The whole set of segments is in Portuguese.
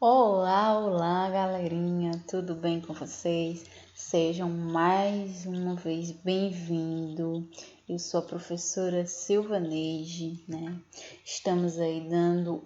Olá, olá, galerinha, tudo bem com vocês? Sejam mais uma vez bem-vindos. Eu sou a professora Silvaneide, né? Estamos aí dando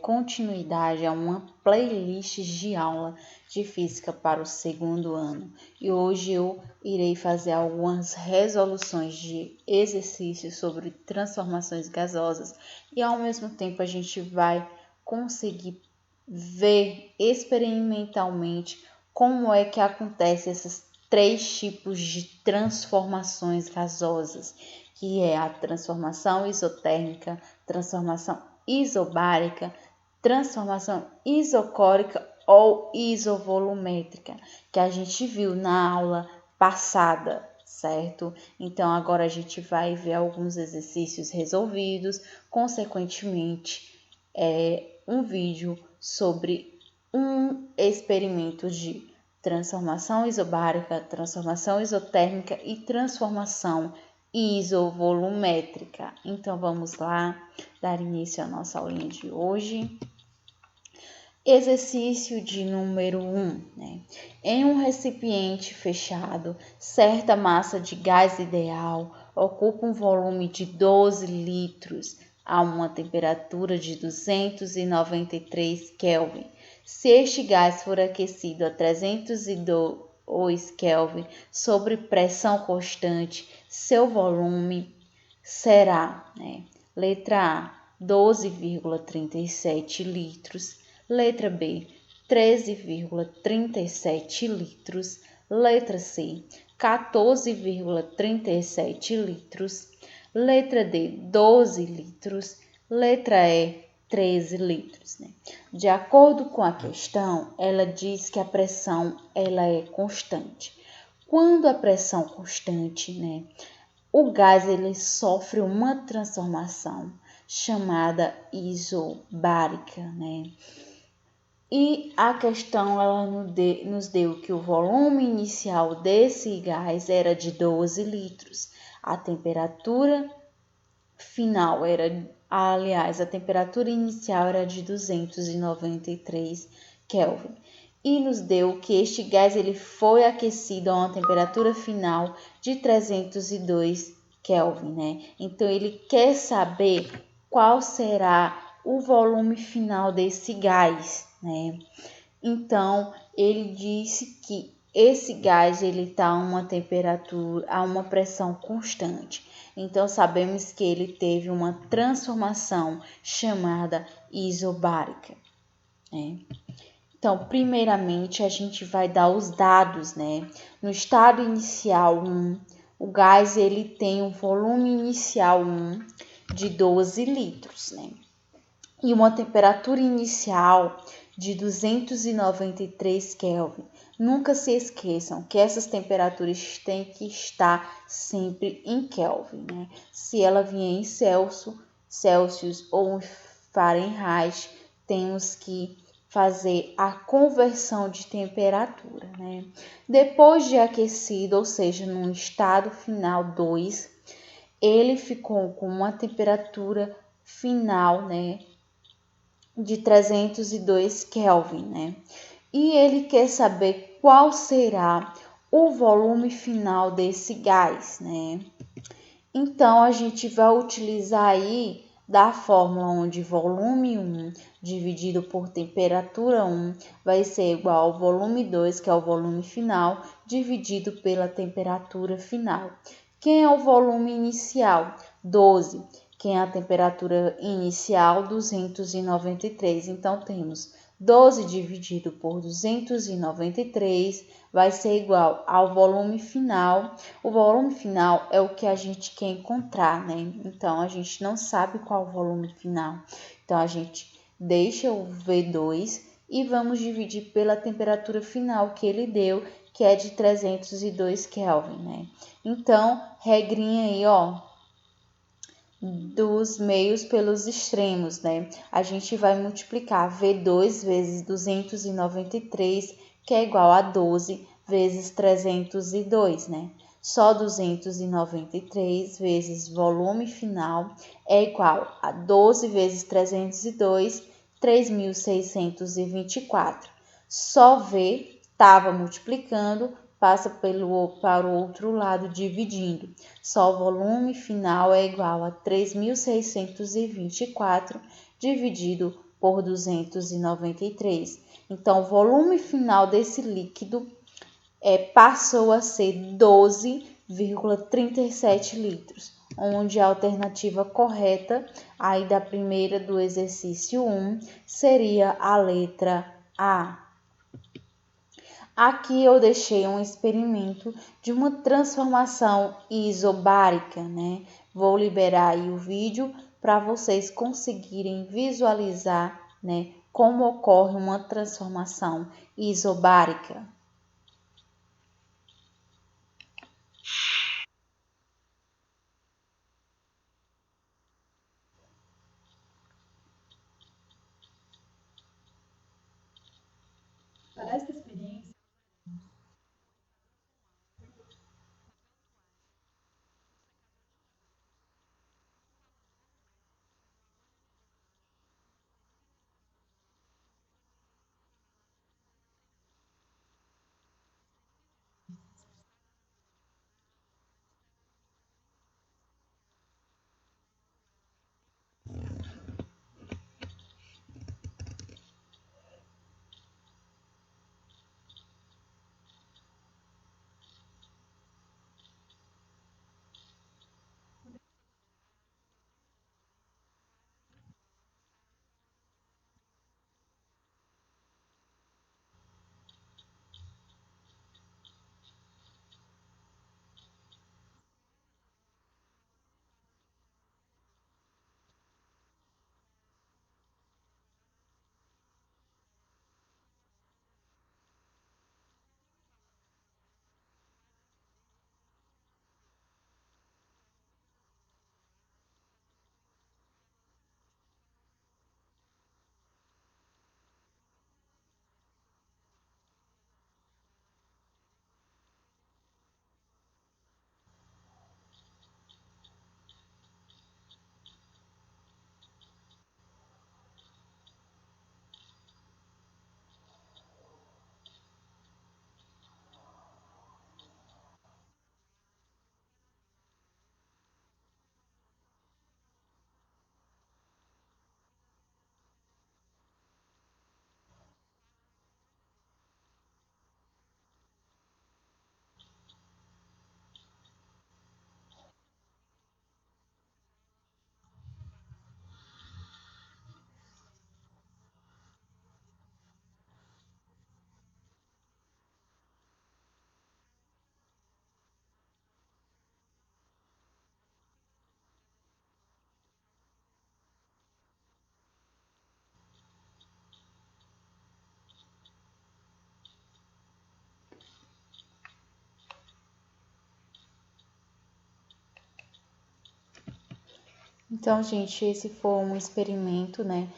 continuidade a uma playlist de aula de física para o segundo ano. E hoje eu irei fazer algumas resoluções de exercícios sobre transformações gasosas e ao mesmo tempo a gente vai conseguir ver experimentalmente como é que acontecem esses três tipos de transformações gasosas, que é a transformação isotérmica, transformação isobárica, transformação isocórica ou isovolumétrica, que a gente viu na aula passada, certo? Então agora a gente vai ver alguns exercícios resolvidos, consequentemente, um vídeo sobre um experimento de transformação isobárica, transformação isotérmica e transformação isovolumétrica. Então vamos lá dar início à nossa aulinha de hoje. Exercício de número 1, né? Em um recipiente fechado, certa massa de gás ideal ocupa um volume de 12 litros a uma temperatura de 293 Kelvin. Se este gás for aquecido a 302 Kelvin sob pressão constante, seu volume será, né? Letra A, 12,37 litros. Letra B, 13,37 litros. Letra C, 14,37 litros. Letra D, 12 litros. Letra E, 13 litros. Né? De acordo com a questão, ela diz que a pressão ela é constante. Quando a pressão constante, né, o gás ele sofre uma transformação chamada isobárica, né? E a questão ela nos deu que o volume inicial desse gás era de 12 litros. A temperatura final a temperatura inicial era de 293 Kelvin. E nos deu que este gás ele foi aquecido a uma temperatura final de 302 Kelvin, né? Então ele quer saber qual será o volume final desse gás, né? Então ele disse que esse gás ele está a uma temperatura, a uma pressão constante. Então sabemos que ele teve uma transformação chamada isobárica, né? Então, primeiramente, a gente vai dar os dados, né? No estado inicial 1, o gás ele tem um volume inicial 1 de 12 litros, né? E uma temperatura inicial de 293 Kelvin. Nunca se esqueçam que essas temperaturas têm que estar sempre em Kelvin, né? Se ela vier em Celsius ou em Fahrenheit, temos que fazer a conversão de temperatura, né? Depois de aquecido, ou seja, no estado final 2, ele ficou com uma temperatura final, né, de 302 Kelvin, né? E ele quer saber qual será o volume final desse gás, né? Então a gente vai utilizar aí da fórmula onde volume 1 dividido por temperatura 1 vai ser igual ao volume 2, que é o volume final, dividido pela temperatura final. Quem é o volume inicial? 12. Quem é a temperatura inicial? 293. Então temos 12 dividido por 293 vai ser igual ao volume final. O volume final é o que a gente quer encontrar, né? Então, a gente não sabe qual o volume final. Então, a gente deixa o V2 e vamos dividir pela temperatura final que ele deu, que é de 302 Kelvin, né? Então, regrinha aí, ó, dos meios pelos extremos, né? A gente vai multiplicar V2 vezes 293, que é igual a 12 vezes 302, né? Só 293 vezes volume final é igual a 12 vezes 302. 3.624. Só V, estava multiplicando, passa para o outro lado dividindo. Só o volume final é igual a 3.624 dividido por 293. Então, o volume final desse líquido passou a ser 12,37 litros, onde a alternativa correta aí da primeira do exercício 1 seria a letra A. Aqui eu deixei um experimento de uma transformação isobárica, né? Vou liberar aí o vídeo para vocês conseguirem visualizar, né, como ocorre uma transformação isobárica. Para esta experiência, Então, gente, esse foi um experimento, né?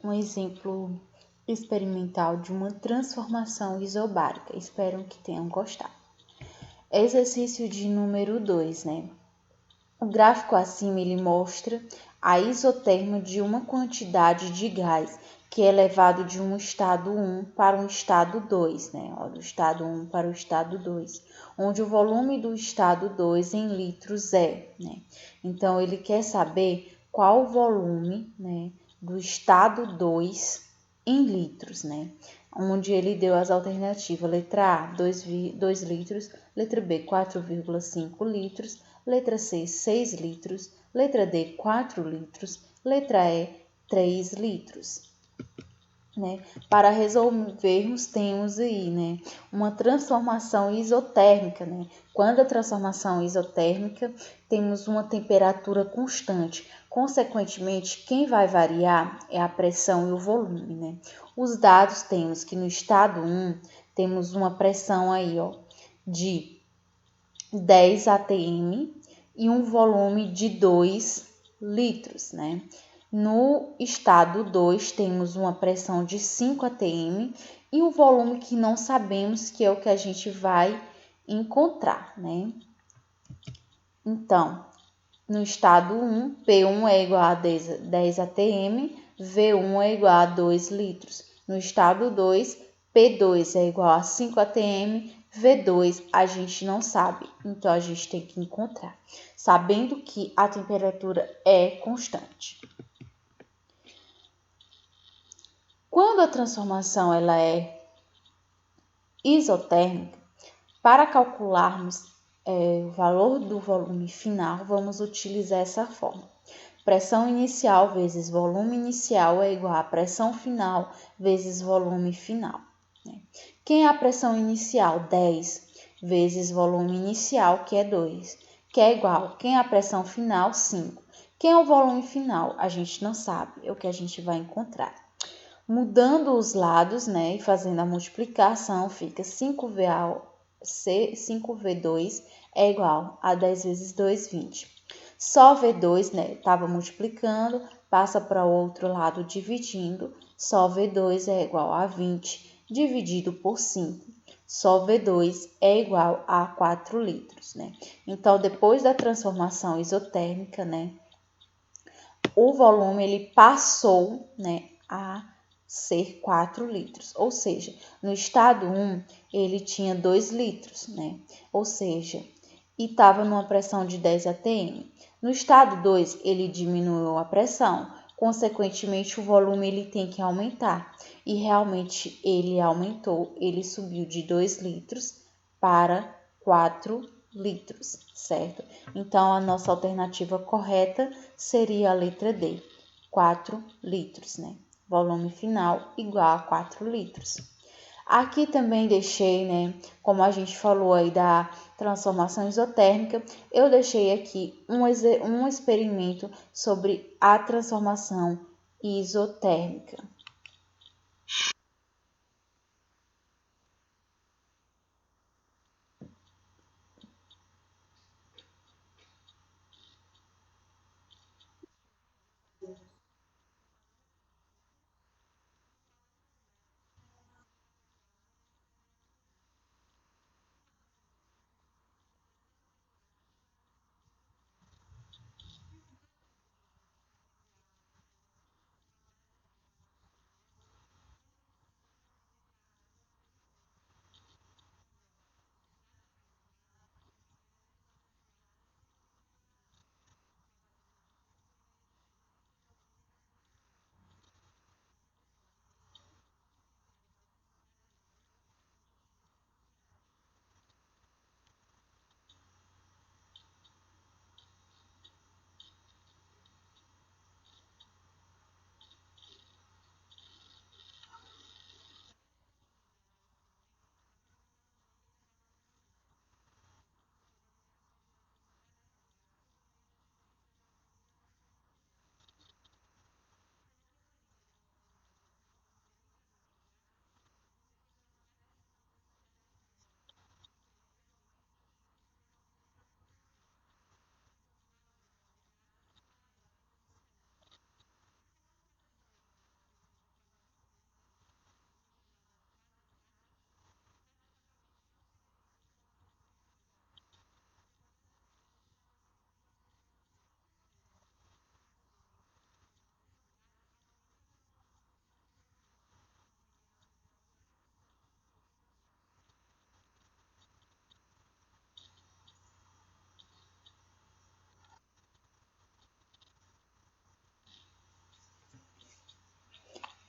Um exemplo experimental de uma transformação isobárica. Espero que tenham gostado. Exercício de número 2, né? O gráfico acima ele mostra a isoterma de uma quantidade de gás que é levado de um estado 1 para um estado 2, né? Do estado 1 para o estado 2, onde o volume do estado 2 em litros né? Então, ele quer saber qual o volume, né, do estado 2 em litros, né? Onde ele deu as alternativas: letra A, 2 litros, letra B, 4,5 litros, letra C, 6 litros, letra D, 4 litros, letra E, 3 litros. Né? Para resolvermos, temos aí, né, uma transformação isotérmica, né? Quando a transformação isotérmica, temos uma temperatura constante. Consequentemente, quem vai variar é a pressão e o volume, né? Os dados temos que no estado 1, temos uma pressão aí, ó, de 10 atm e um volume de 2 litros, né? No estado 2, temos uma pressão de 5 atm e um volume que não sabemos, que é o que a gente vai encontrar, né? Então, no estado 1, P1 é igual a 10 atm, V1 é igual a 2 litros. No estado 2, P2 é igual a 5 atm, V2 a gente não sabe, então a gente tem que encontrar, sabendo que a temperatura é constante. Quando a transformação ela é isotérmica, para calcularmos o valor do volume final, vamos utilizar essa forma. Pressão inicial vezes volume inicial é igual a pressão final vezes volume final. Quem é a pressão inicial? 10 vezes volume inicial, que é 2, que é igual. Quem é a pressão final? 5. Quem é o volume final? A gente não sabe, é o que a gente vai encontrar. Mudando os lados, e fazendo a multiplicação, fica 5V2 é igual a 10 vezes 2, 20. Só V2, estava multiplicando, passa para o outro lado dividindo, só V2 é igual a 20 dividido por 5. Só V2 é igual a 4 litros, Então, depois da transformação isotérmica, o volume ele passou, a ser 4 litros, ou seja, no estado 1 ele tinha 2 litros, ou seja, e estava numa pressão de 10 atm. No estado 2 ele diminuiu a pressão, consequentemente o volume ele tem que aumentar, e realmente ele aumentou, ele subiu de 2 litros para 4 litros, certo? Então, a nossa alternativa correta seria a letra D, 4 litros, Volume final igual a 4 litros. Aqui também deixei, como a gente falou aí da transformação isotérmica, eu deixei aqui um experimento sobre a transformação isotérmica.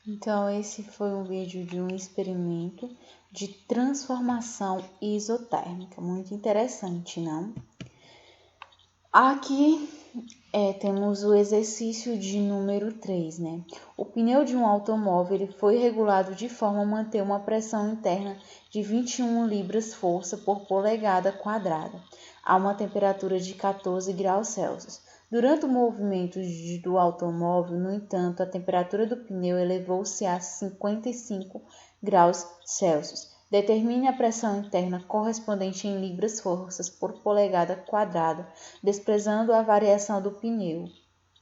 Então, esse foi um vídeo de um experimento de transformação isotérmica. Muito interessante, não? Aqui temos o exercício de número 3, O pneu de um automóvel ele foi regulado de forma a manter uma pressão interna de 21 libras-força por polegada quadrada, a uma temperatura de 14 graus Celsius. Durante o movimento do automóvel, no entanto, a temperatura do pneu elevou-se a 55 graus Celsius. Determine a pressão interna correspondente em libras-forças por polegada quadrada, desprezando a variação do pneu,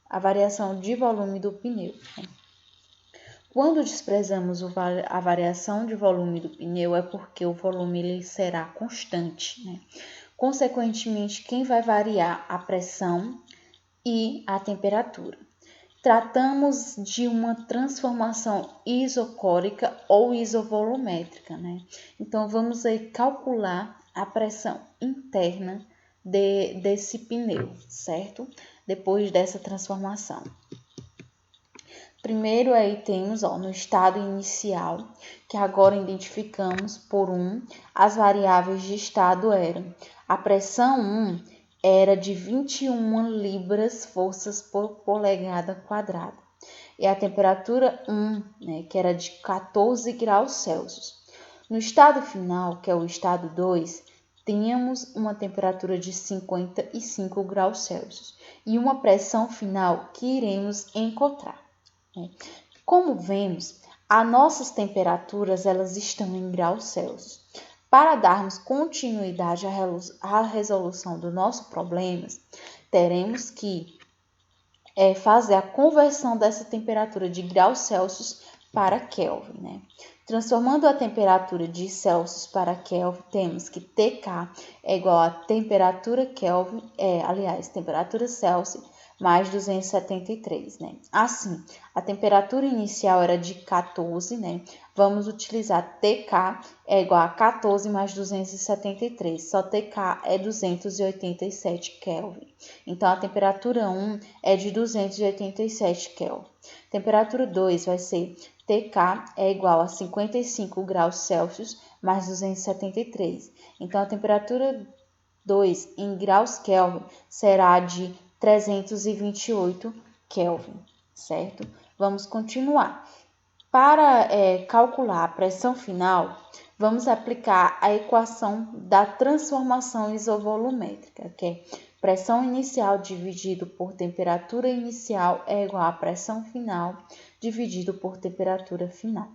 a variação de volume do pneu. Quando desprezamos a variação de volume do pneu, é porque o volume ele será constante. Consequentemente, quem vai variar a pressão e a temperatura. tratamos de uma transformação isocórica ou isovolumétrica, né? Então, vamos aí calcular a pressão interna desse pneu, certo? Depois dessa transformação. Primeiro aí temos, no estado inicial, que agora identificamos por 1, as variáveis de estado eram: a pressão 1 era de 21 libras forças por polegada quadrada, e a temperatura 1, né, que era de 14 graus Celsius. No estado final, que é o estado 2, tínhamos uma temperatura de 55 graus Celsius e uma pressão final que iremos encontrar. Como vemos, as nossas temperaturas elas estão em graus Celsius. Para darmos continuidade à resolução do nosso problema, teremos que fazer a conversão dessa temperatura de graus Celsius para Kelvin, né? Transformando a temperatura de Celsius para Kelvin, temos que TK é igual a temperatura Kelvin, temperatura Celsius mais 273, né? Assim, a temperatura inicial era de 14, né? Vamos utilizar TK é igual a 14 mais 273, só TK é 287 Kelvin. Então, a temperatura 1 é de 287 Kelvin. Temperatura 2 vai ser TK é igual a 55 graus Celsius mais 273. Então, a temperatura 2 em graus Kelvin será de 328 Kelvin, certo? Vamos continuar. Para calcular a pressão final, vamos aplicar a equação da transformação isovolumétrica, que é pressão inicial dividido por temperatura inicial é igual a pressão final dividido por temperatura final.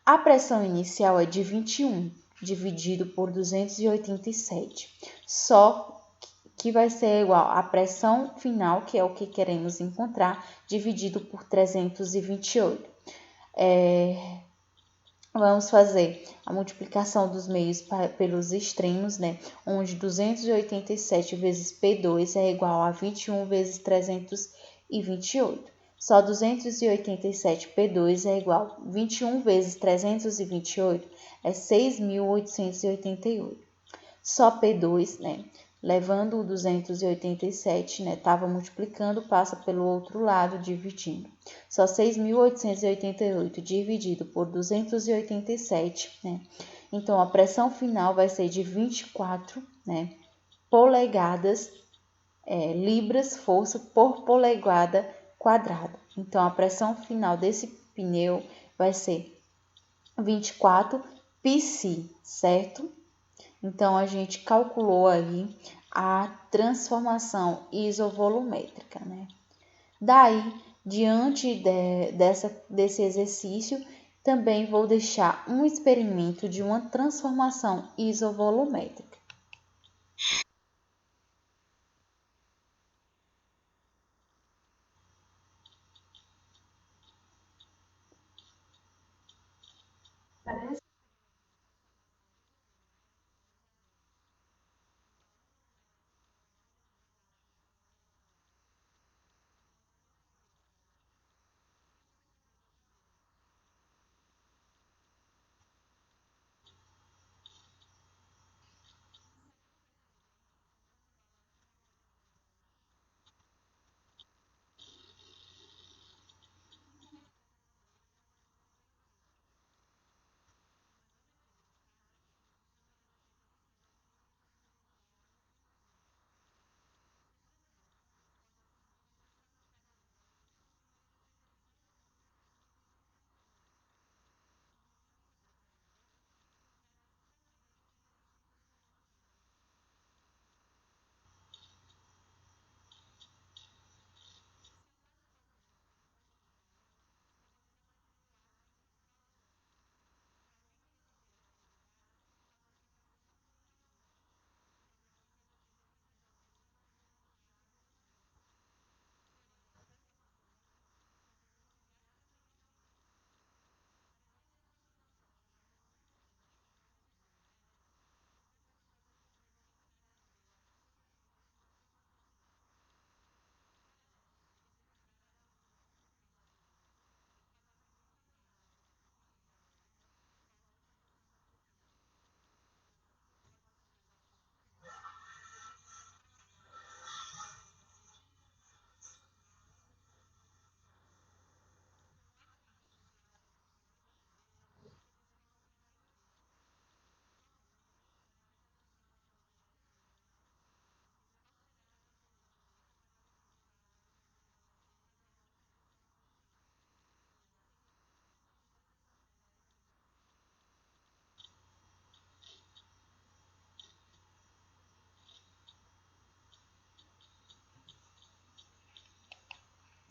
A pressão inicial é de 21 dividido por 287, só que vai ser igual à pressão final, que é o que queremos encontrar, dividido por 328. Vamos fazer a multiplicação dos meios pelos extremos, né? Onde 287 vezes P2 é igual a 21 vezes 328. Só 287 P2 é igual a 21 vezes 328 é 6.888. Só P2, né? Levando o 287, né? Estava multiplicando, passa pelo outro lado, dividindo. Só 6.888 dividido por 287, né? Então, a pressão final vai ser de 24, né? Polegadas, libras, força por polegada quadrada. Então, a pressão final desse pneu vai ser 24 psi, certo? Então, a gente calculou aí a transformação isovolumétrica, né? Daí, diante desse exercício, também vou deixar um experimento de uma transformação isovolumétrica.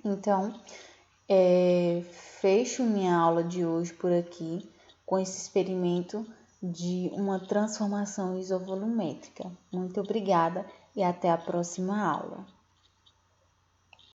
Então, fecho minha aula de hoje por aqui com esse experimento de uma transformação isovolumétrica. Muito obrigada e até a próxima aula.